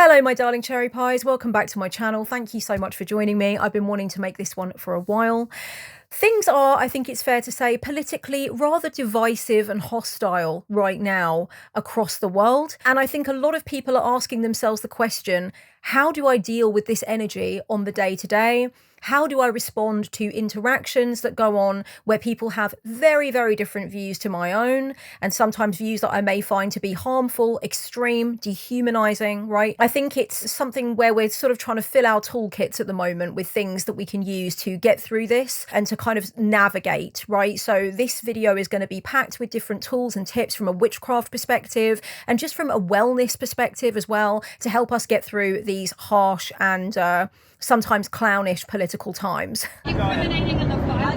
Hello, my darling cherry pies. Welcome back to my channel. Thank you so much for joining me. I've been wanting to make this one for a while. Things are, I think it's fair to say, politically rather divisive and hostile right now across the world. And I think a lot of people are asking themselves the question, how do I deal with this energy on the day-to-day? How do I respond to interactions that go on where people have very, very different views to my own, and sometimes views that I may find to be harmful, extreme, dehumanizing, right? I think it's something where we're sort of trying to fill our toolkits at the moment with things that we can use to get through this and to kind of navigate, right? So this video is going to be packed with different tools and tips from a witchcraft perspective and just from a wellness perspective as well to help us get through these harsh and sometimes clownish political times. Incriminating in the file,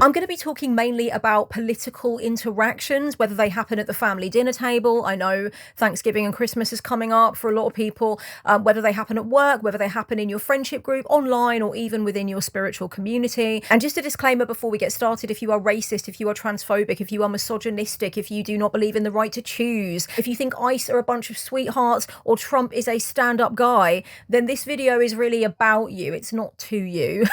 I'm going to be talking mainly about political interactions, whether they happen at the family dinner table. I know Thanksgiving and Christmas is coming up for a lot of people, whether they happen at work, whether they happen in your friendship group, online, or even within your spiritual community. And just a disclaimer before we get started, if you are racist, if you are transphobic, if you are misogynistic, if you do not believe in the right to choose, if you think ICE are a bunch of sweethearts or Trump is a stand-up guy, then this video is really about you. It's not to you.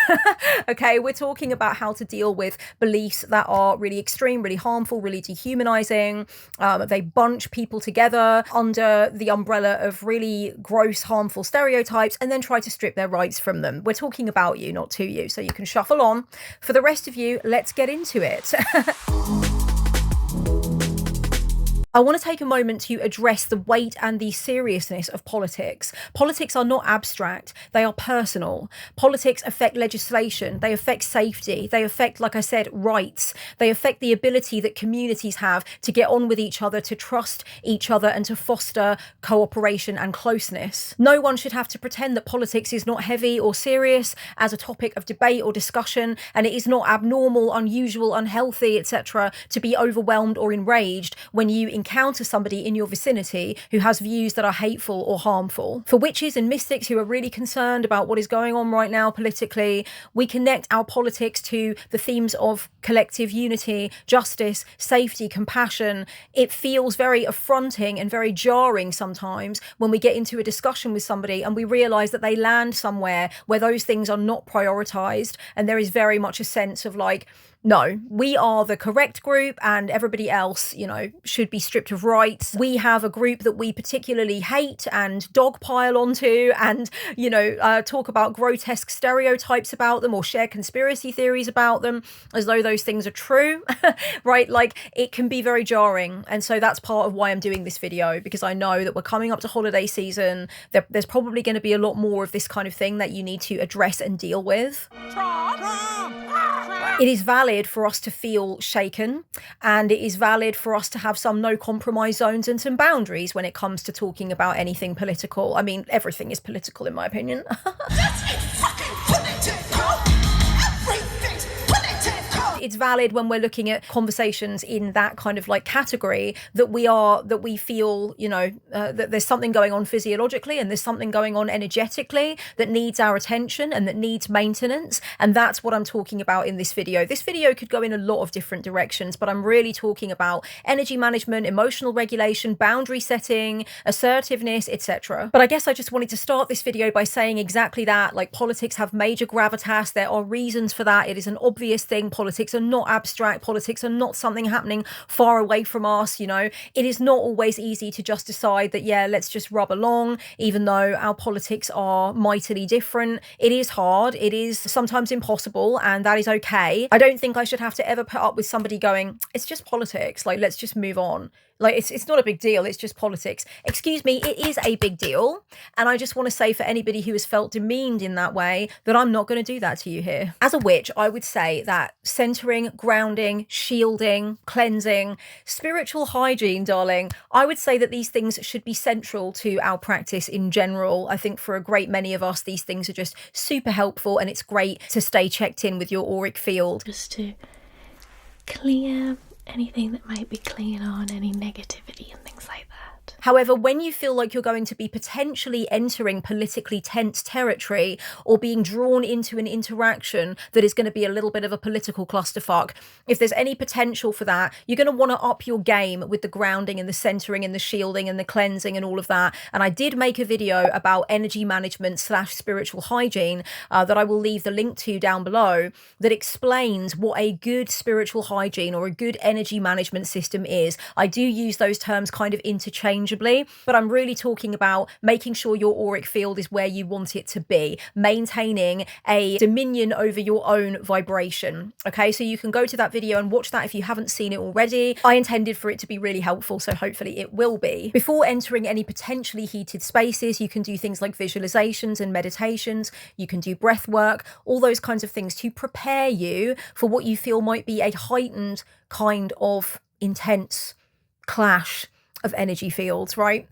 Okay, we're talking about how to deal with beliefs that are really extreme, really harmful, really dehumanizing. They bunch people together under the umbrella of really gross, harmful stereotypes and then try to strip their rights from them. We're talking about you, not to you. So you can shuffle on. For the rest of you, let's get into it. I want to take a moment to address the weight and the seriousness of politics. Politics are not abstract, they are personal. Politics affect legislation, they affect safety, they affect, like I said, rights. They affect the ability that communities have to get on with each other, to trust each other and to foster cooperation and closeness. No one should have to pretend that politics is not heavy or serious as a topic of debate or discussion, and it is not abnormal, unusual, unhealthy, etc. to be overwhelmed or enraged when you encounter somebody in your vicinity who has views that are hateful or harmful. For witches and mystics who are really concerned about what is going on right now politically, we connect our politics to the themes of collective unity, justice, safety, compassion. It feels very affronting and very jarring sometimes when we get into a discussion with somebody and we realize that they land somewhere where those things are not prioritized, and there is very much a sense of like, no, we are the correct group and everybody else, you know, should be stripped of rights. We have a group that we particularly hate and dogpile onto and, you know, talk about grotesque stereotypes about them or share conspiracy theories about them as though those things are true, right? Like, it can be very jarring. And so that's part of why I'm doing this video, because I know that we're coming up to holiday season. There's probably going to be a lot more of this kind of thing that you need to address and deal with. It is valid for us to feel shaken, and it is valid for us to have some no compromise zones and some boundaries when it comes to talking about anything political. I mean, everything is political in my opinion. It's valid when we're looking at conversations in that kind of like category that we feel, you know, that there's something going on physiologically and there's something going on energetically that needs our attention and that needs maintenance. And that's what I'm talking about in this video. This video could go in a lot of different directions, but I'm really talking about energy management, emotional regulation, boundary setting, assertiveness, etc. But I guess I just wanted to start this video by saying exactly that. Like, politics have major gravitas. There are reasons for that. It is an obvious thing. Politics are not abstract. Politics are not something happening far away from us. You know, it is not always easy to just decide that, yeah, let's just rub along, even though our politics are mightily different. It is hard. It is sometimes impossible, and that is okay. I don't think I should have to ever put up with somebody going, it's just politics. Like, let's just move on. Like, it's not a big deal. It's just politics. Excuse me, it is a big deal. And I just want to say, for anybody who has felt demeaned in that way, that I'm not going to do that to you here. As a witch, I would say that centering, grounding, shielding, cleansing, spiritual hygiene, darling, I would say that these things should be central to our practice in general. I think for a great many of us, these things are just super helpful, and it's great to stay checked in with your auric field. Just to clear anything that might be clinging on, any negativity and things like that. However, when you feel like you're going to be potentially entering politically tense territory or being drawn into an interaction that is going to be a little bit of a political clusterfuck, if there's any potential for that, you're going to want to up your game with the grounding and the centering and the shielding and the cleansing and all of that. And I did make a video about energy management / spiritual hygiene that I will leave the link to down below, that explains what a good spiritual hygiene or a good energy management system is. I do use those terms kind of interchangeably, but I'm really talking about making sure your auric field is where you want it to be, maintaining a dominion over your own vibration. Okay, so you can go to that video and watch that if you haven't seen it already. I intended for it to be really helpful, so hopefully it will be. Before entering any potentially heated spaces, you can do things like visualizations and meditations. You can do breath work, all those kinds of things to prepare you for what you feel might be a heightened kind of intense clash of energy fields, right?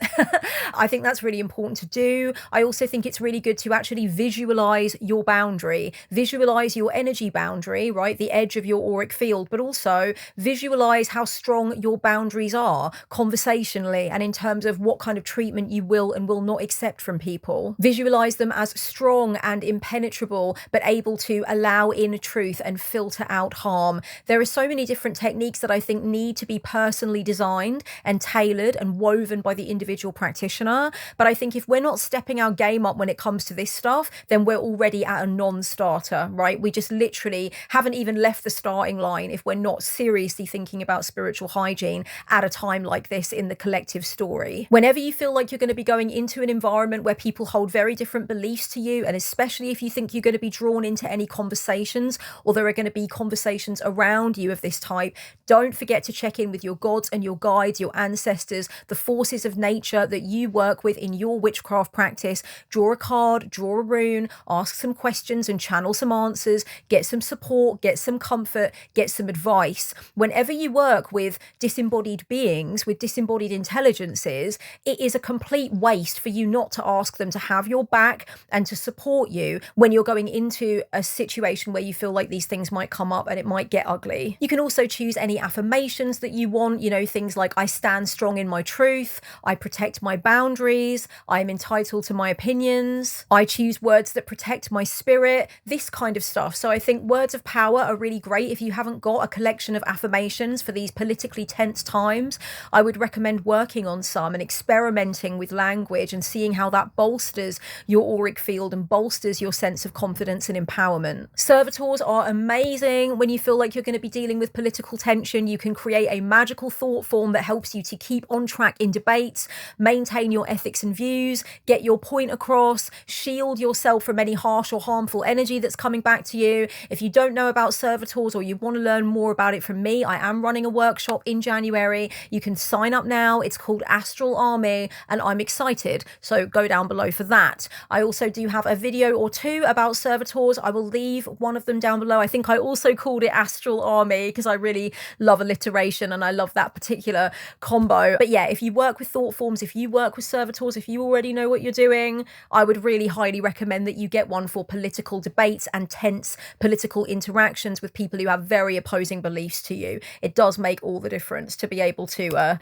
I think that's really important to do. I also think it's really good to actually visualize your boundary, visualize your energy boundary, right? The edge of your auric field, but also visualize how strong your boundaries are conversationally and in terms of what kind of treatment you will and will not accept from people. Visualize them as strong and impenetrable, but able to allow in truth and filter out harm. There are so many different techniques that I think need to be personally designed and tailored and woven by the individual practitioner. But I think if we're not stepping our game up when it comes to this stuff, then we're already at a non-starter, right? We just literally haven't even left the starting line if we're not seriously thinking about spiritual hygiene at a time like this in the collective story. Whenever you feel like you're going to be going into an environment where people hold very different beliefs to you, and especially if you think you're going to be drawn into any conversations or there are going to be conversations around you of this type, don't forget to check in with your gods and your guides, your ancestors, the forces of nature that you work with in your witchcraft practice. Draw a card, draw a rune, ask some questions and channel some answers, get some support, get some comfort, get some advice. Whenever you work with disembodied beings, with disembodied intelligences, it is a complete waste for you not to ask them to have your back and to support you when you're going into a situation where you feel like these things might come up and it might get ugly. You can also choose any affirmations that you want, you know, things like I stand strong in my truth, I protect my boundaries, I am entitled to my opinions, I choose words that protect my spirit, this kind of stuff. So I think words of power are really great. If you haven't got a collection of affirmations for these politically tense times, I would recommend working on some and experimenting with language and seeing how that bolsters your auric field and bolsters your sense of confidence and empowerment. Servitors are amazing. When you feel like you're going to be dealing with political tension, you can create a magical thought form that helps you to keep on track in debates, maintain your ethics and views, get your point across, shield yourself from any harsh or harmful energy that's coming back to you. If you don't know about servitors or you want to learn more about it from me, I am running a workshop in January. You can sign up now. It's called Astral Army and I'm excited. So go down below for that. I also do have a video or two about servitors. I will leave one of them down below. I think I also called it Astral Army because I really love alliteration and I love that particular combo. But yeah, if you work with thought forms, if you work with servitors, if you already know what you're doing, I would really highly recommend that you get one for political debates and tense political interactions with people who have very opposing beliefs to you. It does make all the difference to be able to,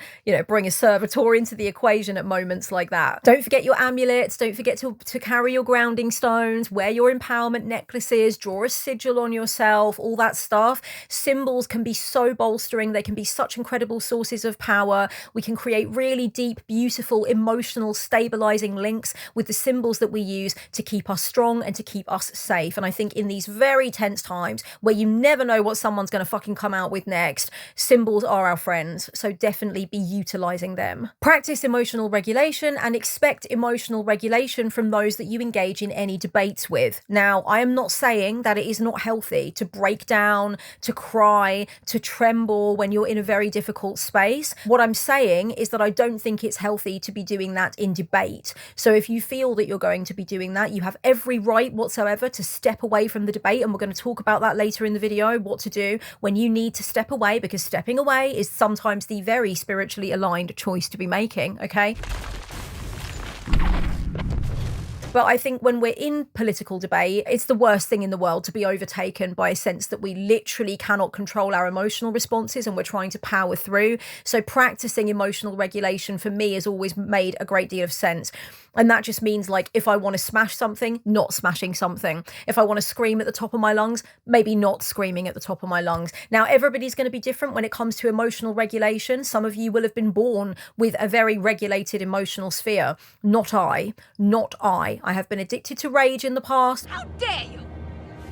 bring a servitor into the equation at moments like that. Don't forget your amulets. Don't forget to carry your grounding stones, wear your empowerment necklaces, draw a sigil on yourself, all that stuff. Symbols can be so bolstering. They can be such incredible sources of power. We can create really deep, beautiful, emotional, stabilizing links with the symbols that we use to keep us strong and to keep us safe. And I think in these very tense times where you never know what someone's going to fucking come out with next, symbols are our friends. So definitely be utilizing them. Practice emotional regulation and expect emotional regulation from those that you engage in any debates with. Now, I am not saying that it is not healthy to break down, to cry, to tremble when you're in a very difficult space. What I'm saying is that I don't think it's healthy to be doing that in debate. So if you feel that you're going to be doing that, you have every right whatsoever to step away from the debate. And we're going to talk about that later in the video, what to do when you need to step away, because stepping away is sometimes the very spiritually aligned choice to be making, okay? But I think when we're in political debate, it's the worst thing in the world to be overtaken by a sense that we literally cannot control our emotional responses and we're trying to power through. So practicing emotional regulation for me has always made a great deal of sense. And that just means, like, if I want to smash something, not smashing something. If I want to scream at the top of my lungs, maybe not screaming at the top of my lungs. Now, everybody's going to be different when it comes to emotional regulation. Some of you will have been born with a very regulated emotional sphere. Not I. Not I. I have been addicted to rage in the past. How dare you?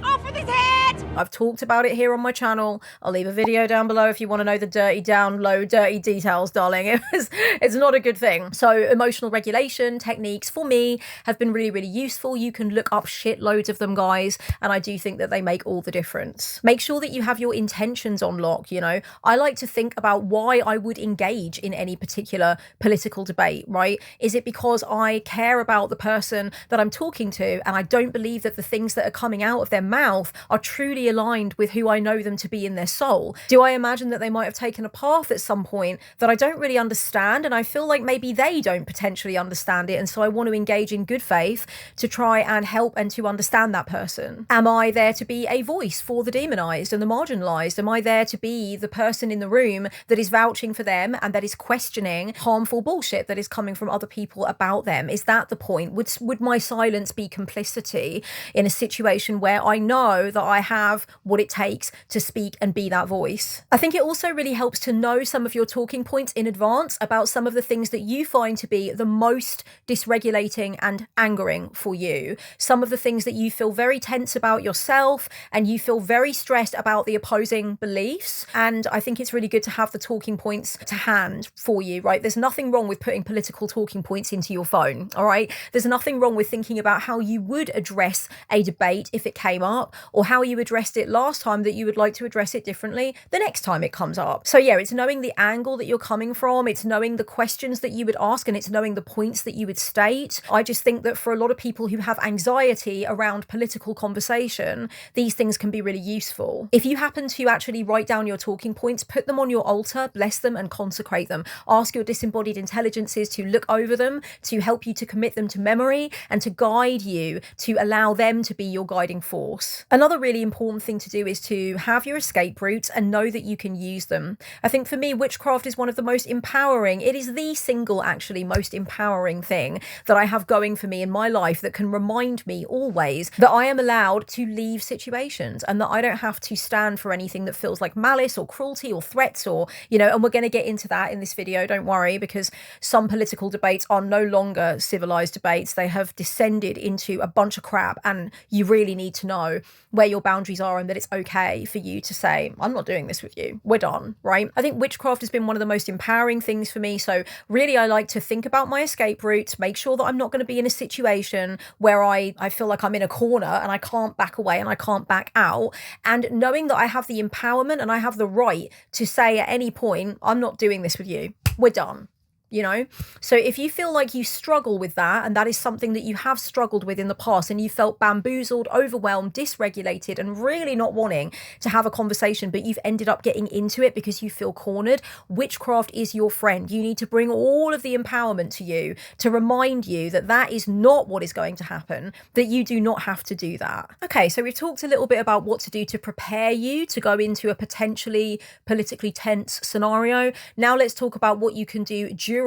Off with his head! I've talked about it here on my channel. I'll leave a video down below if you want to know the dirty details, darling. It's not a good thing. So emotional regulation techniques for me have been really, really useful. You can look up shitloads of them, guys. And I do think that they make all the difference. Make sure that you have your intentions on lock, you know. I like to think about why I would engage in any particular political debate, right? Is it because I care about the person that I'm talking to and I don't believe that the things that are coming out of their mouth are truly aligned with who I know them to be in their soul? Do I imagine that they might have taken a path at some point that I don't really understand, and I feel like maybe they don't potentially understand it, and so I want to engage in good faith to try and help and to understand that person? Am I there to be a voice for the demonized and the marginalized? Am I there to be the person in the room that is vouching for them and that is questioning harmful bullshit that is coming from other people about them? Is that the point? Would my silence be complicity in a situation where I know that I have what it takes to speak and be that voice? I think it also really helps to know some of your talking points in advance about some of the things that you find to be the most dysregulating and angering for you. Some of the things that you feel very tense about yourself and you feel very stressed about the opposing beliefs. And I think it's really good to have the talking points to hand for you, right? There's nothing wrong with putting political talking points into your phone, all right? There's nothing wrong with thinking about how you would address a debate if it came up, or how you addressed it last time that you would like to address it differently the next time it comes up. So yeah, it's knowing the angle that you're coming from, it's knowing the questions that you would ask, and it's knowing the points that you would state. I just think that for a lot of people who have anxiety around political conversation, these things can be really useful. If you happen to actually write down your talking points, put them on your altar, bless them and consecrate them. Ask your disembodied intelligences to look over them, to help you to commit them to memory and to guide you, to allow them to be your guiding force. Another really important thing to do is to have your escape routes and know that you can use them. I think for me, witchcraft is one of the most empowering, it is the single actually most empowering thing that I have going for me in my life, that can remind me always that I am allowed to leave situations and that I don't have to stand for anything that feels like malice or cruelty or threats, or, you know, and we're going to get into that in this video, don't worry, because some political debates are no longer civilized debates. They have descended into a bunch of crap, and you really need to know where your boundaries are and that it's okay for you to say, I'm not doing this with you, we're done, right? I think witchcraft has been one of the most empowering things for me. So really, I like to think about my escape routes, make sure that I'm not going to be in a situation where I feel like I'm in a corner and I can't back away and I can't back out, and knowing that I have the empowerment and I have the right to say at any point, I'm not doing this with you, we're done. You know, so if you feel like you struggle with that, and that is something that you have struggled with in the past, and you felt bamboozled, overwhelmed, dysregulated, and really not wanting to have a conversation, but you've ended up getting into it because you feel cornered, witchcraft is your friend. You need to bring all of the empowerment to you to remind you that that is not what is going to happen, that you do not have to do that. Okay, so we've talked a little bit about what to do to prepare you to go into a potentially politically tense scenario. Now let's talk about what you can do during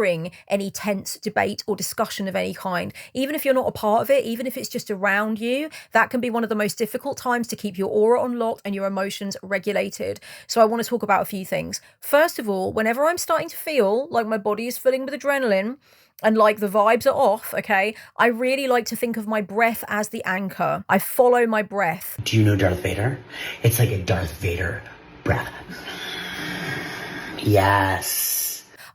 any tense debate or discussion of any kind. Even if you're not a part of it, even if it's just around you, that can be one of the most difficult times to keep your aura unlocked and your emotions regulated. So I want to talk about a few things. First of all, whenever I'm starting to feel like my body is filling with adrenaline and like the vibes are off, okay, I really like to think of my breath as the anchor. I follow my breath. Do you know Darth Vader? It's like a Darth Vader breath. Yes.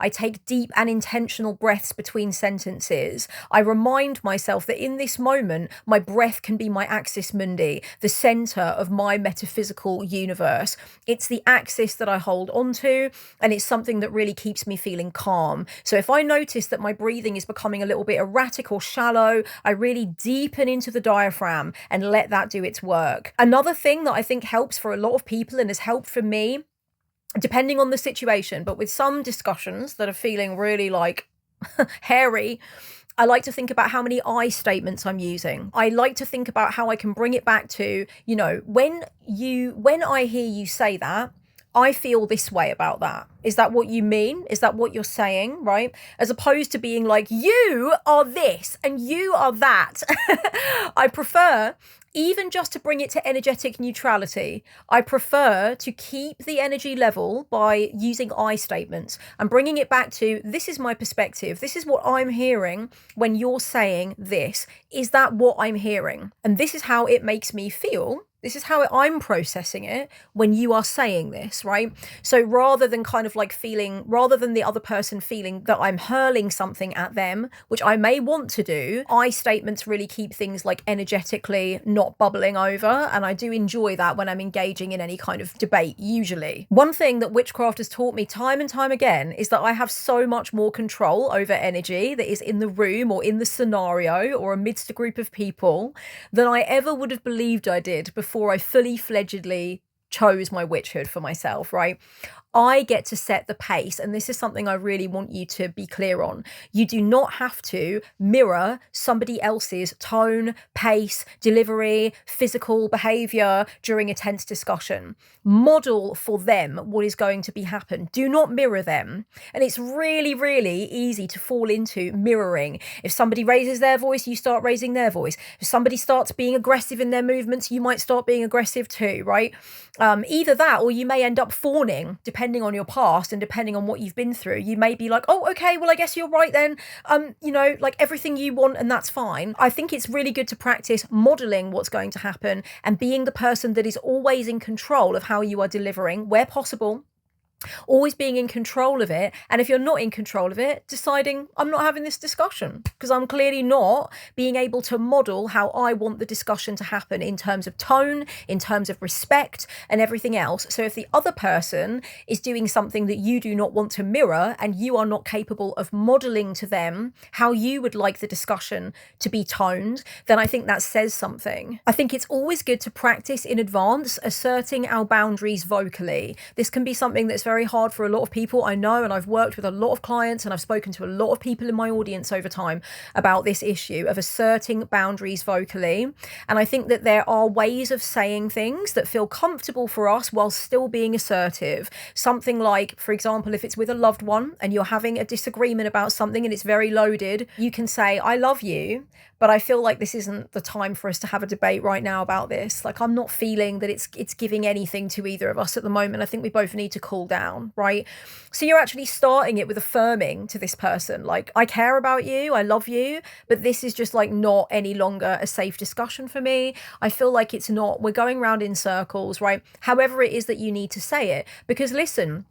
I take deep and intentional breaths between sentences. I remind myself that in this moment, my breath can be my axis mundi, the center of my metaphysical universe. It's the axis that I hold onto, and it's something that really keeps me feeling calm. So if I notice that my breathing is becoming a little bit erratic or shallow, I really deepen into the diaphragm and let that do its work. Another thing that I think helps for a lot of people and has helped for me, depending on the situation, but with some discussions that are feeling really like hairy, I like to think about how many I statements I'm using. I like to think about how I can bring it back to, you know, when I hear you say that, I feel this way about that. Is that what you mean? Is that what you're saying, right? As opposed to being like, you are this and you are that. I prefer, even just to bring it to energetic neutrality, I prefer to keep the energy level by using I statements and bringing it back to, this is my perspective. This is what I'm hearing when you're saying this. Is that what I'm hearing? And this is how it makes me feel. This is how I'm processing it when you are saying this, right? So rather than kind of like rather than the other person feeling that I'm hurling something at them, which I may want to do, I statements really keep things like energetically not bubbling over. And I do enjoy that when I'm engaging in any kind of debate, usually. One thing that witchcraft has taught me time and time again is that I have so much more control over energy that is in the room or in the scenario or amidst a group of people than I ever would have believed I did before I fully fledgedly chose my witchhood for myself, right? I get to set the pace, and this is something I really want you to be clear on. You do not have to mirror somebody else's tone, pace, delivery, physical behavior during a tense discussion. Model for them what is going to be happen. Do not mirror them. And it's really, really easy to fall into mirroring. If somebody raises their voice, you start raising their voice. If somebody starts being aggressive in their movements, you might start being aggressive too, right? Either that, or you may end up fawning, depending on your past and depending on what you've been through. You may be like, oh, okay, well, I guess you're right then. You know, like everything you want, and that's fine. I think it's really good to practice modeling what's going to happen and being the person that is always in control of how you are delivering where possible. Always being in control of it. And if you're not in control of it, deciding I'm not having this discussion because I'm clearly not being able to model how I want the discussion to happen in terms of tone, in terms of respect and everything else. So if the other person is doing something that you do not want to mirror and you are not capable of modeling to them how you would like the discussion to be toned, then I think that says something. I think it's always good to practice in advance asserting our boundaries vocally. This can be something that's very hard for a lot of people, I know, and I've worked with a lot of clients and I've spoken to a lot of people in my audience over time about this issue of asserting boundaries vocally. And I think that there are ways of saying things that feel comfortable for us while still being assertive. Something like, for example, if it's with a loved one and you're having a disagreement about something and it's very loaded, you can say, I love you, but I feel like this isn't the time for us to have a debate right now about this. Like, I'm not feeling that it's giving anything to either of us at the moment. I think we both need to cool down, right? So you're actually starting it with affirming to this person, like, I care about you, I love you, but this is just like not any longer a safe discussion for me. I feel like it's not, we're going round in circles, right? However it is that you need to say it. Because listen,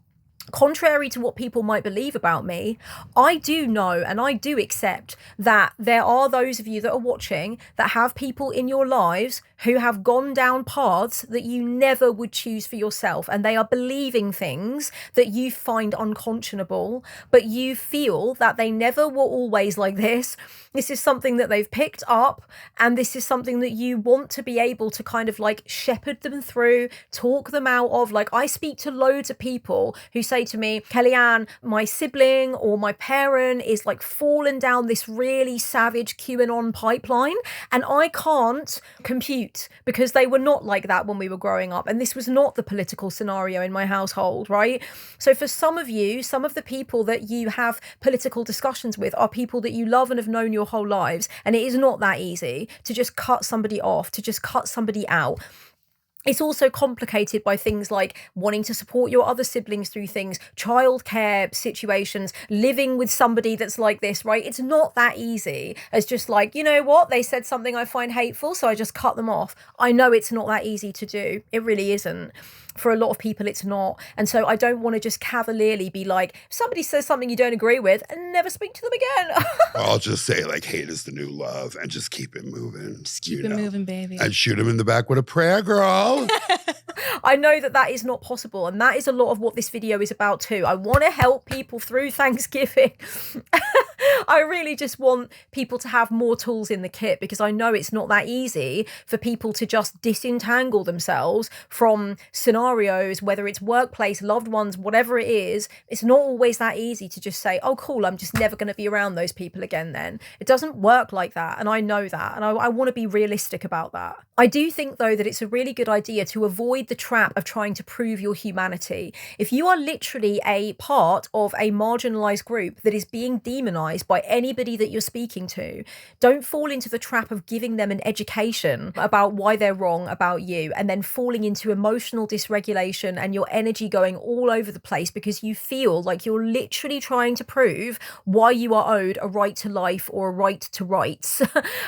contrary to what people might believe about me, I do know and I do accept that there are those of you that are watching that have people in your lives who have gone down paths that you never would choose for yourself, and they are believing things that you find unconscionable, but you feel that they never were always like this. This is something that they've picked up, and this is something that you want to be able to kind of like shepherd them through, talk them out of. Like, I speak to loads of people who say to me, Kellyanne, my sibling or my parent is like fallen down this really savage QAnon pipeline, and I can't compute because they were not like that when we were growing up, and this was not the political scenario in my household, right? So for some of you, some of the people that you have political discussions with are people that you love and have known your whole lives, and it is not that easy to just cut somebody off, to just cut somebody out. It's also complicated by things like wanting to support your other siblings through things, childcare situations, living with somebody that's like this, right? It's not that easy as just like, you know what, they said something I find hateful, so I just cut them off. I know it's not that easy to do. It really isn't. For a lot of people, it's not. And so I don't want to just cavalierly be like, if somebody says something you don't agree with, and never speak to them again. I'll just say, like, hate is the new love, and just keep it moving. Just keep it moving, baby. And shoot him in the back with a prayer, girl. I know that that is not possible, and that is a lot of what this video is about too. I want to help people through Thanksgiving. I really just want people to have more tools in the kit, because I know it's not that easy for people to just disentangle themselves from scenarios, whether it's workplace, loved ones, whatever it is. It's not always that easy to just say, oh, cool, I'm just never going to be around those people again then. It doesn't work like that. And I know that. And I want to be realistic about that. I do think, though, that it's a really good idea to avoid the trap of trying to prove your humanity. If you are literally a part of a marginalized group that is being demonized by anybody that you're speaking to, don't fall into the trap of giving them an education about why they're wrong about you, and then falling into emotional dysregulation and your energy going all over the place because you feel like you're literally trying to prove why you are owed a right to life or a right to rights.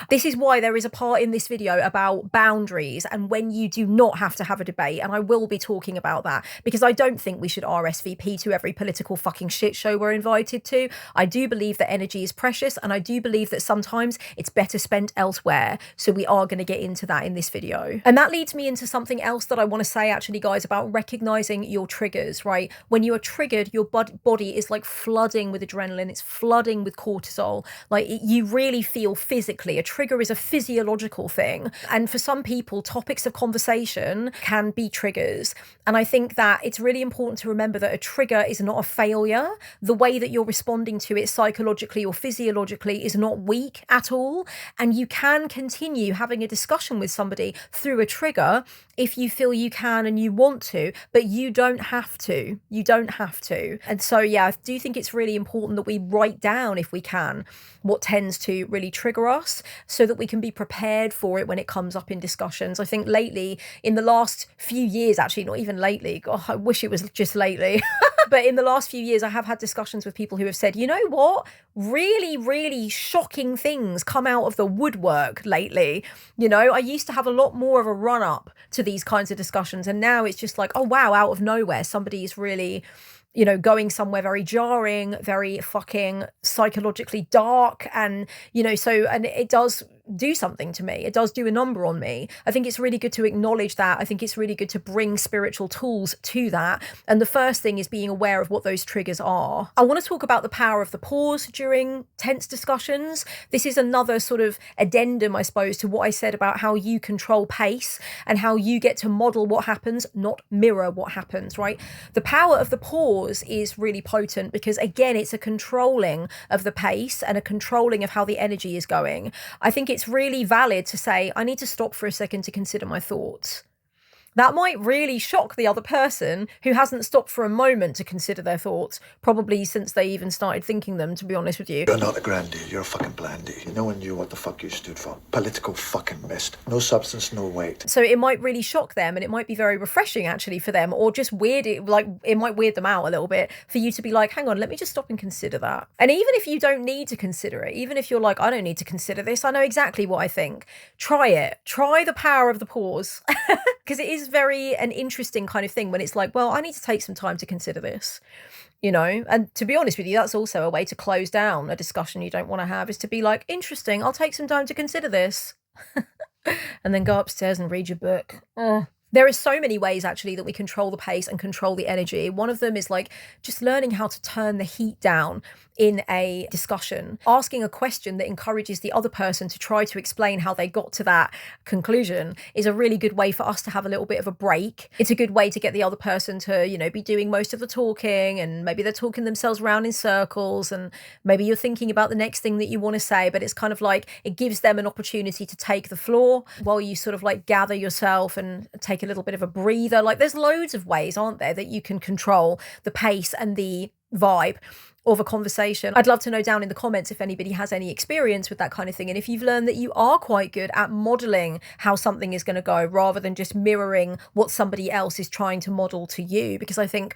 This is why there is a part in this video about boundaries and when you do not have to have a debate, and I will be talking about that, because I don't think we should RSVP to every political fucking shit show we're invited to. I do believe that energy is precious, and I do believe that sometimes it's better spent elsewhere. So we are going to get into that in this video. And that leads me into something else that I want to say, actually, guys, about recognizing your triggers, right? When you are triggered, your body is like flooding with adrenaline. It's flooding with cortisol. Like, you really feel physically. A trigger is a physiological thing. And for some people, topics of conversation can be triggers. And I think that it's really important to remember that a trigger is not a failure. The way that you're responding to it psychologically or physiologically is not weak at all. And you can continue having a discussion with somebody through a trigger if you feel you can and you want to, but you don't have to. You don't have to. And so, yeah, I do think it's really important that we write down, if we can, what tends to really trigger us, so that we can be prepared for it when it comes up in discussions. I think lately, in the last few years, actually, not even lately, God, I wish it was just lately, but in the last few years, I have had discussions with people who have said, you know what, really, really shocking things come out of the woodwork lately. You know, I used to have a lot more of a run up to these kinds of discussions, and now it's just like, oh wow, out of nowhere, somebody is really, you know, going somewhere very jarring, very fucking psychologically dark. And, you know, so, and it does do something to me. It does do a number on me. I think it's really good to acknowledge that. I think it's really good to bring spiritual tools to that. And the first thing is being aware of what those triggers are. I want to talk about the power of the pause during tense discussions. This is another sort of addendum, I suppose, to what I said about how you control pace and how you get to model what happens, not mirror what happens, right? The power of the pause is really potent because, again, it's a controlling of the pace and a controlling of how the energy is going. I think it's really valid to say, I need to stop for a second to consider my thoughts. That might really shock the other person who hasn't stopped for a moment to consider their thoughts, probably since they even started thinking them, to be honest with you. You're not a grandee, you're a fucking blandee. No one knew what the fuck you stood for. Political fucking mist. No substance, no weight. So it might really shock them, and it might be very refreshing actually for them, or just weird, it might weird them out a little bit for you to be like, hang on, let me just stop and consider that. And even if you don't need to consider it, even if you're like, I don't need to consider this, I know exactly what I think. Try it. Try the power of the pause. Because it is very an interesting kind of thing when it's like, well, I need to take some time to consider this, you know. And to be honest with you, that's also a way to close down a discussion you don't want to have, is to be like, interesting, I'll take some time to consider this. And then go upstairs and read your book. There are so many ways actually that we control the pace and control the energy. One of them is like just learning how to turn the heat down in a discussion. Asking a question that encourages the other person to try to explain how they got to that conclusion is a really good way for us to have a little bit of a break. It's a good way to get the other person to, you know, be doing most of the talking, and maybe they're talking themselves around in circles, and maybe you're thinking about the next thing that you want to say, but it's kind of like it gives them an opportunity to take the floor while you sort of like gather yourself and take a little bit of a breather. Like, there's loads of ways, aren't there, that you can control the pace and the vibe of a conversation. I'd love to know down in the comments if anybody has any experience with that kind of thing, and if you've learned that you are quite good at modeling how something is going to go rather than just mirroring what somebody else is trying to model to you. Because I think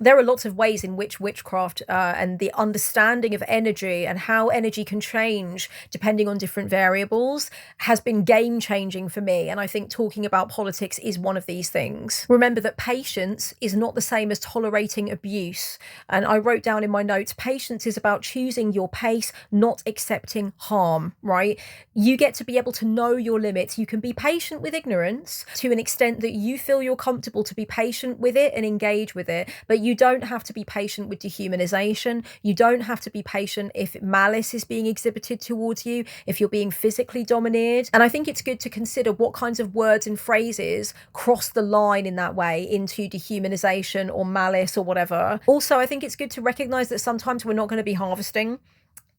there are lots of ways in which witchcraft and the understanding of energy and how energy can change depending on different variables has been game changing for me. And I think talking about politics is one of these things. Remember that patience is not the same as tolerating abuse. And I wrote down in my notes, patience is about choosing your pace, not accepting harm, right? You get to be able to know your limits. You can be patient with ignorance to an extent that you feel you're comfortable to be patient with it and engage with it, but you You don't have to be patient with dehumanization. You don't have to be patient if malice is being exhibited towards you, if you're being physically domineered. And I think it's good to consider what kinds of words and phrases cross the line in that way into dehumanization or malice or whatever. Also, I think it's good to recognize that sometimes we're not going to be harvesting,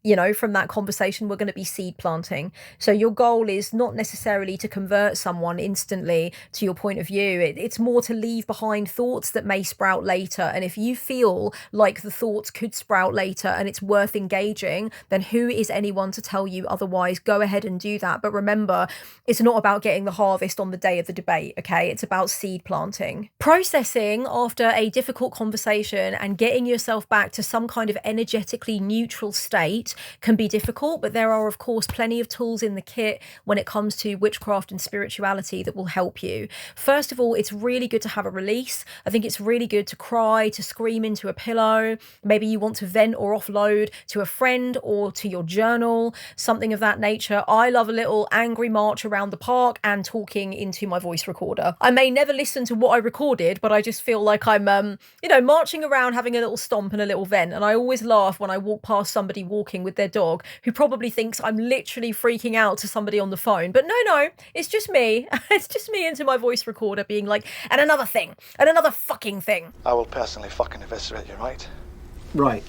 you know, from that conversation. We're going to be seed planting. So your goal is not necessarily to convert someone instantly to your point of view. It's more to leave behind thoughts that may sprout later. And if you feel like the thoughts could sprout later and it's worth engaging, then who is anyone to tell you otherwise? Go ahead and do that. But remember, it's not about getting the harvest on the day of the debate, okay? It's about seed planting. Processing after a difficult conversation and getting yourself back to some kind of energetically neutral state can be difficult, but there are of course plenty of tools in the kit when it comes to witchcraft and spirituality that will help you. First of all, it's really good to have a release. I think it's really good to cry, to scream into a pillow. Maybe you want to vent or offload to a friend or to your journal, something of that nature. I love a little angry march around the park and talking into my voice recorder. I may never listen to what I recorded, but I just feel like I'm marching around having a little stomp and a little vent. And I always laugh when I walk past somebody walking with their dog who probably thinks I'm literally freaking out to somebody on the phone. But no, it's just me. It's just me into my voice recorder being like, and another thing, and another fucking thing. I will personally fucking eviscerate you, right? Right.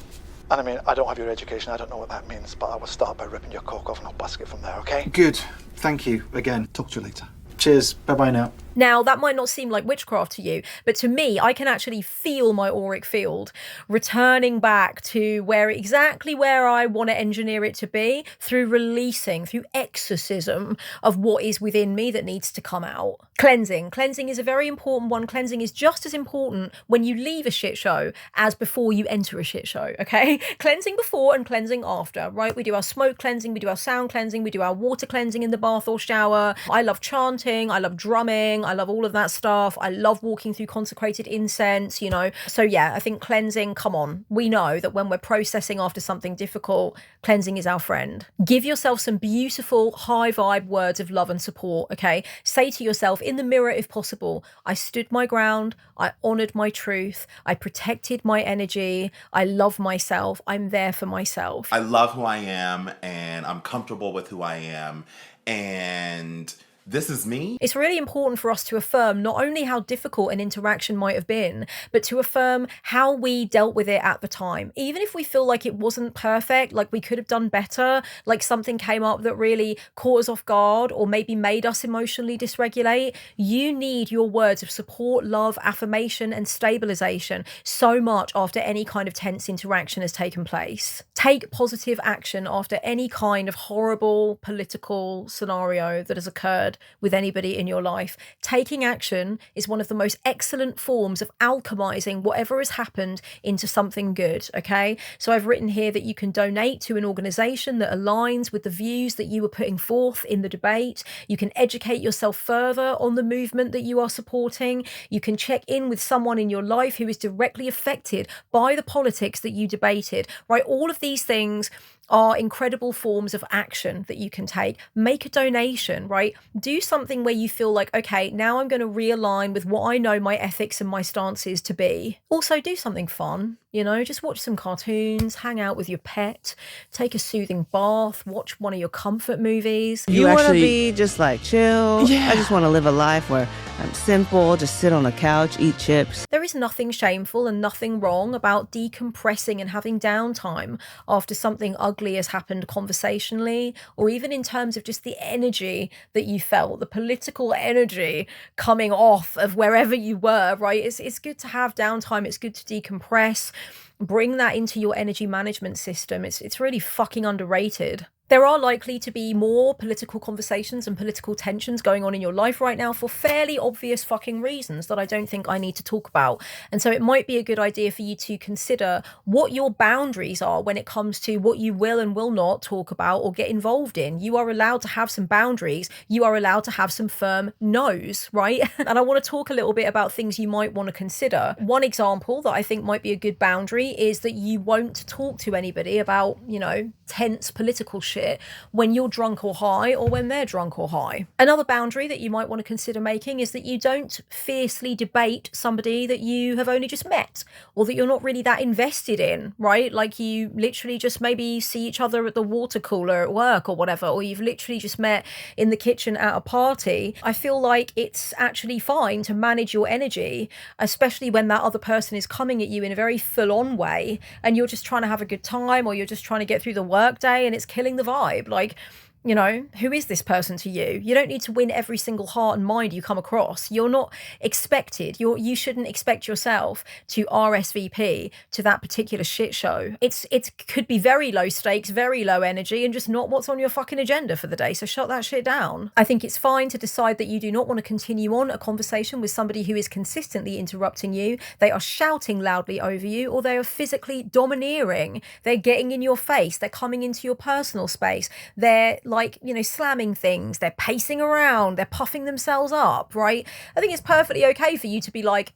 And I mean, I don't have your education, I don't know what that means, but I will start by ripping your cock off and I'll busk it from there, okay? Good. Thank you again. Talk to you later. Cheers. Bye-bye now. Now, that might not seem like witchcraft to you, but to me, I can actually feel my auric field returning back to exactly where I want to engineer it to be through releasing, through exorcism of what is within me that needs to come out. Cleansing. Cleansing is a very important one. Cleansing is just as important when you leave a shit show as before you enter a shit show, okay? Cleansing before and cleansing after, right? We do our smoke cleansing, we do our sound cleansing, we do our water cleansing in the bath or shower. I love chanting, I love drumming, I love all of that stuff. I love walking through consecrated incense, you know. So yeah, I think cleansing, come on. We know that when we're processing after something difficult, cleansing is our friend. Give yourself some beautiful, high vibe words of love and support, okay? Say to yourself in the mirror, if possible, I stood my ground, I honored my truth, I protected my energy, I love myself, I'm there for myself. I love who I am and I'm comfortable with who I am, and this is me. It's really important for us to affirm not only how difficult an interaction might have been, but to affirm how we dealt with it at the time. Even if we feel like it wasn't perfect, like we could have done better, like something came up that really caught us off guard or maybe made us emotionally dysregulate, you need your words of support, love, affirmation, and stabilization so much after any kind of tense interaction has taken place. Take positive action after any kind of horrible political scenario that has occurred with anybody in your life. Taking action is one of the most excellent forms of alchemizing whatever has happened into something good, okay? So I've written here that you can donate to an organization that aligns with the views that you were putting forth in the debate. You can educate yourself further on the movement that you are supporting. You can check in with someone in your life who is directly affected by the politics that you debated, right? All of these things are incredible forms of action that you can take. Make a donation, right? Do something where you feel like, okay, now I'm going to realign with what I know my ethics and my stance is to be. Also, do something fun, you know, just watch some cartoons, hang out with your pet, take a soothing bath, watch one of your comfort movies. You want to be just like chill. Yeah. I just want to live a life where I'm simple, just sit on a couch, eat chips. There is nothing shameful and nothing wrong about decompressing and having downtime after something ugly has happened conversationally, or even in terms of just the energy that you felt, the political energy coming off of wherever you were, right? It's good to have downtime. It's good to decompress. Bring that into your energy management system. It's really fucking underrated. There are likely to be more political conversations and political tensions going on in your life right now for fairly obvious fucking reasons that I don't think I need to talk about. And so it might be a good idea for you to consider what your boundaries are when it comes to what you will and will not talk about or get involved in. You are allowed to have some boundaries. You are allowed to have some firm no's, right? And I want to talk a little bit about things you might want to consider. One example that I think might be a good boundary is that you won't talk to anybody about, you know, tense political shit when you're drunk or high, or when they're drunk or high. Another boundary that you might want to consider making is that you don't fiercely debate somebody that you have only just met, or that you're not really that invested in, right? Like you literally just maybe see each other at the water cooler at work or whatever, or you've literally just met in the kitchen at a party. I feel like it's actually fine to manage your energy, especially when that other person is coming at you in a very full-on way and you're just trying to have a good time, or you're just trying to get through the workday and it's killing the vibe. Like, you know, who is this person to you? You don't need to win every single heart and mind you come across. You're not expected. You shouldn't expect yourself to RSVP to that particular shit show. It could be very low stakes, very low energy, and just not what's on your fucking agenda for the day. So shut that shit down. I think it's fine to decide that you do not want to continue on a conversation with somebody who is consistently interrupting you. They are shouting loudly over you, or they are physically domineering. They're getting in your face. They're coming into your personal space. They're like, you know, slamming things, they're pacing around, they're puffing themselves up, right? I think it's perfectly okay for you to be like,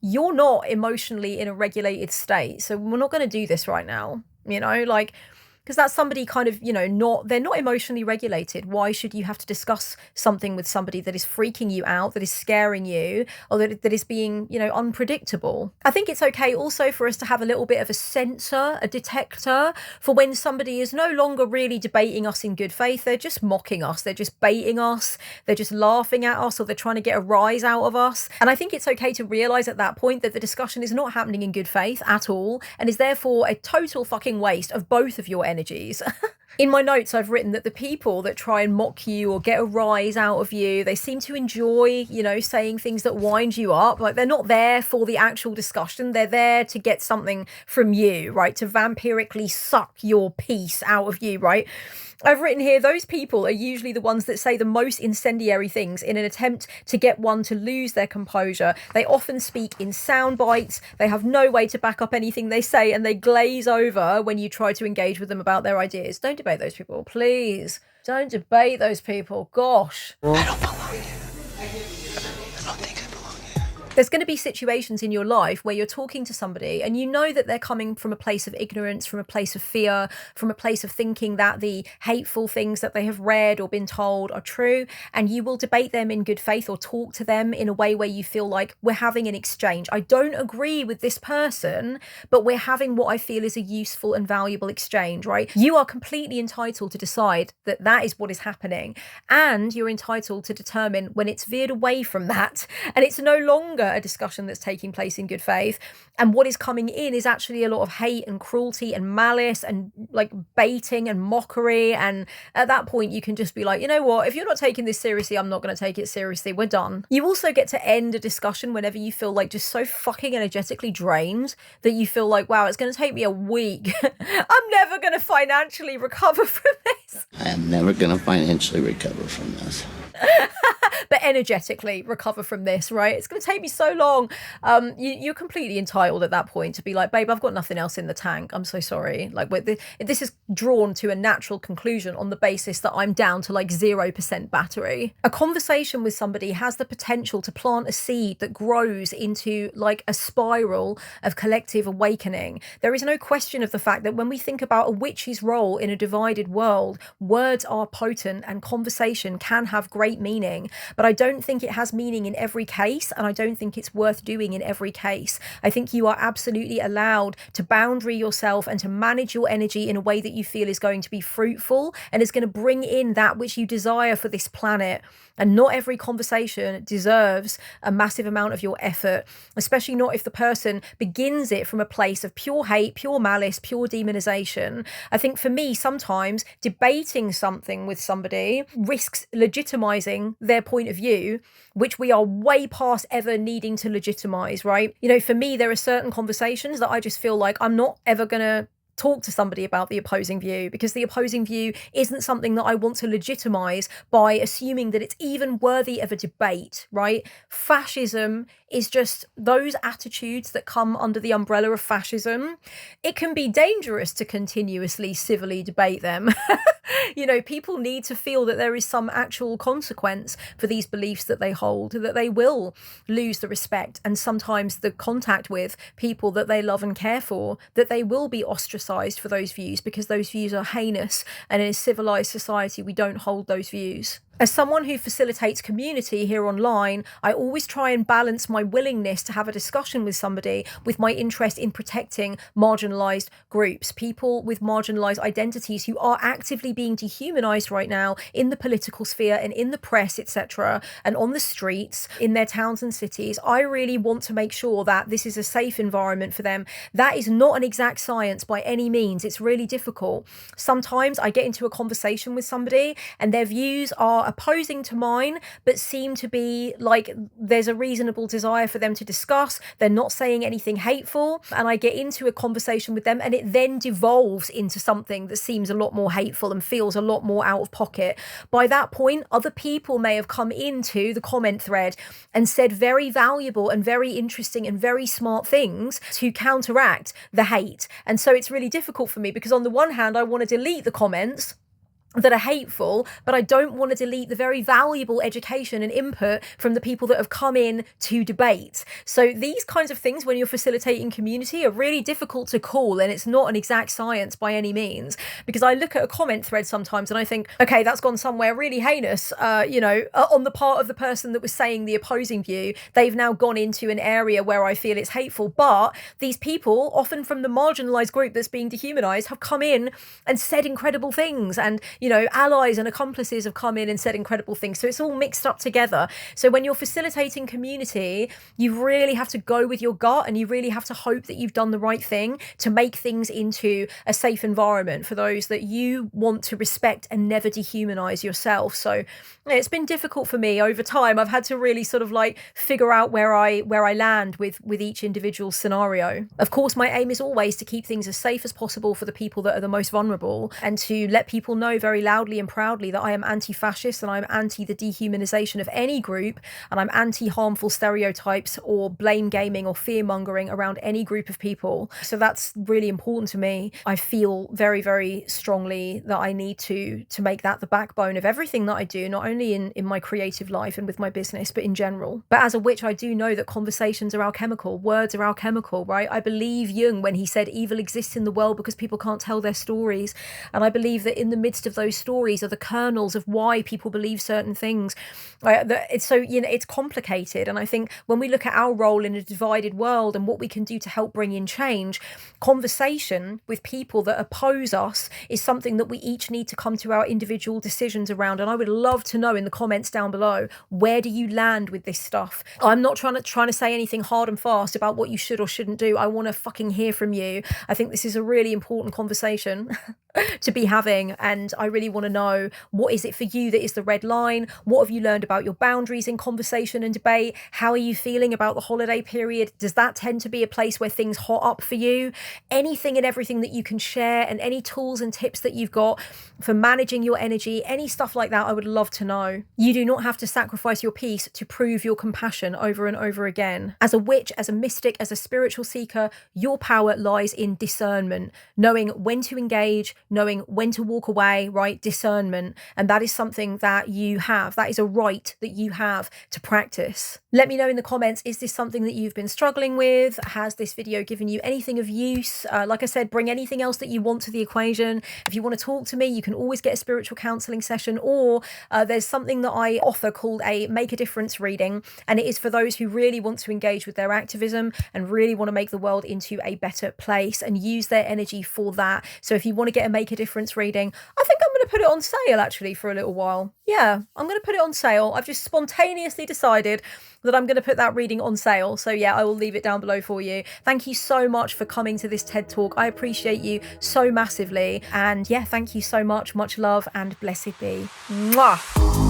you're not emotionally in a regulated state, so we're not going to do this right now, you know, like, because that's somebody kind of, you know, they're not emotionally regulated. Why should you have to discuss something with somebody that is freaking you out, that is scaring you, or that is being, you know, unpredictable? I think it's okay also for us to have a little bit of a sensor, a detector for when somebody is no longer really debating us in good faith. They're just mocking us. They're just baiting us. They're just laughing at us, or they're trying to get a rise out of us. And I think it's okay to realize at that point that the discussion is not happening in good faith at all, and is therefore a total fucking waste of both of your energies. In my notes, I've written that the people that try and mock you or get a rise out of you, they seem to enjoy, you know, saying things that wind you up. Like, they're not there for the actual discussion. They're there to get something from you, right? To vampirically suck your peace out of you, right? I've written here, those people are usually the ones that say the most incendiary things in an attempt to get one to lose their composure. They often speak in sound bites. They have no way to back up anything they say, and they glaze over when you try to engage with them about their ideas. Don't debate those people, please. Don't debate those people. Gosh. I don't belong here. I don't think I belong here. There's going to be situations in your life where you're talking to somebody and you know that they're coming from a place of ignorance, from a place of fear, from a place of thinking that the hateful things that they have read or been told are true, and you will debate them in good faith or talk to them in a way where you feel like we're having an exchange. I don't agree with this person, but we're having what I feel is a useful and valuable exchange, right? You are completely entitled to decide that that is what is happening, and you're entitled to determine when it's veered away from that and it's no longer a discussion that's taking place in good faith, and what is coming in is actually a lot of hate and cruelty and malice and like baiting and mockery. And at that point you can just be like, you know what, if you're not taking this seriously, I'm not going to take it seriously, we're done. You also get to end a discussion whenever you feel like just so fucking energetically drained that you feel like, wow, it's going to take me a week. I'm never going to financially recover from this. I am never going to financially recover from this. But energetically recover from this, right? It's going to take me so long. You're completely entitled at that point to be like, babe, I've got nothing else in the tank. I'm so sorry. Like, this is drawn to a natural conclusion on the basis that I'm down to like 0% battery. A conversation with somebody has the potential to plant a seed that grows into like a spiral of collective awakening. There is no question of the fact that when we think about a witch's role in a divided world, words are potent and conversation can have great meaning. But I don't think it has meaning in every case, and I don't think it's worth doing in every case. I think you are absolutely allowed to boundary yourself and to manage your energy in a way that you feel is going to be fruitful and is going to bring in that which you desire for this planet. And not every conversation deserves a massive amount of your effort, especially not if the person begins it from a place of pure hate, pure malice, pure demonization. I think for me, sometimes debating something with somebody risks legitimizing their point of view, which we are way past ever needing to legitimize, right? You know, for me, there are certain conversations that I just feel like I'm not ever going to talk to somebody about the opposing view, because the opposing view isn't something that I want to legitimize by assuming that it's even worthy of a debate, right? Fascism is just those attitudes that come under the umbrella of fascism. It can be dangerous to continuously civilly debate them. You know, people need to feel that there is some actual consequence for these beliefs that they hold, that they will lose the respect and sometimes the contact with people that they love and care for, that they will be ostracized ostracized for those views because those views are heinous, and in a civilized society we don't hold those views. As someone who facilitates community here online, I always try and balance my willingness to have a discussion with somebody with my interest in protecting marginalized groups, people with marginalized identities who are actively being dehumanized right now in the political sphere and in the press, etc., and on the streets in their towns and cities. I really want to make sure that this is a safe environment for them. That is not an exact science by any means. It's really difficult. Sometimes I get into a conversation with somebody and their views are opposing to mine, but seem to be like there's a reasonable desire for them to discuss. They're not saying anything hateful, and I get into a conversation with them and it then devolves into something that seems a lot more hateful and feels a lot more out of pocket. By that point, other people may have come into the comment thread and said very valuable and very interesting and very smart things to counteract the hate. And so it's really difficult for me because on the one hand, I want to delete the comments that are hateful, but I don't want to delete the very valuable education and input from the people that have come in to debate. So these kinds of things, when you're facilitating community, are really difficult to call, and it's not an exact science by any means, because I look at a comment thread sometimes and I think, okay, that's gone somewhere really heinous, on the part of the person that was saying the opposing view. They've now gone into an area where I feel it's hateful, but these people, often from the marginalized group that's being dehumanized, have come in and said incredible things, and allies and accomplices have come in and said incredible things. So it's all mixed up together. So when you're facilitating community, you really have to go with your gut, and you really have to hope that you've done the right thing to make things into a safe environment for those that you want to respect and never dehumanize yourself. So it's been difficult for me over time. I've had to really sort of like figure out where I land with each individual scenario. Of course, my aim is always to keep things as safe as possible for the people that are the most vulnerable, and to let people know very loudly and proudly that I am anti-fascist and I'm anti the dehumanization of any group, and I'm anti-harmful stereotypes or blame gaming or fear mongering around any group of people. So that's really important to me. I feel very, very strongly that I need to make that the backbone of everything that I do, not only in my creative life and with my business, but in general. But as a witch, I do know that conversations are alchemical, words are alchemical, right? I believe Jung when he said evil exists in the world because people can't tell their stories. And I believe that in the midst of those stories are the kernels of why people believe certain things. It's complicated. And I think when we look at our role in a divided world and what we can do to help bring in change, conversation with people that oppose us is something that we each need to come to our individual decisions around. And I would love to know in the comments down below, where do you land with this stuff? I'm not trying to say anything hard and fast about what you should or shouldn't do. I want to fucking hear from you. I think this is a really important conversation to be having, and I really want to know, what is it for you that is the red line? What have you learned about your boundaries in conversation and debate? How are you feeling about the holiday period? Does that tend to be a place where things hot up for you? Anything and everything that you can share, and any tools and tips that you've got for managing your energy, any stuff like that, I would love to know. You do not have to sacrifice your peace to prove your compassion over and over again. As a witch, as a mystic, as a spiritual seeker, your power lies in discernment, knowing when to engage, knowing when to walk away, right? Discernment. And that is something that you have. That is a right that you have to practice. Let me know in the comments, is this something that you've been struggling with? Has this video given you anything of use? Like I said, bring anything else that you want to the equation. If you want to talk to me, you can always get a spiritual counselling session, or there's something that I offer called a Make a Difference reading. And it is for those who really want to engage with their activism and really want to make the world into a better place and use their energy for that. So if you want to get a Make a Difference reading, I think I'm going to put it on sale actually for a little while. Yeah, I'm going to put it on sale. I've just spontaneously decided that I'm going to put that reading on sale. So yeah, I will leave it down below for you. Thank you so much for coming to this TED Talk. I appreciate you so massively. And yeah, thank you so much. Much love and blessed be. Mwah.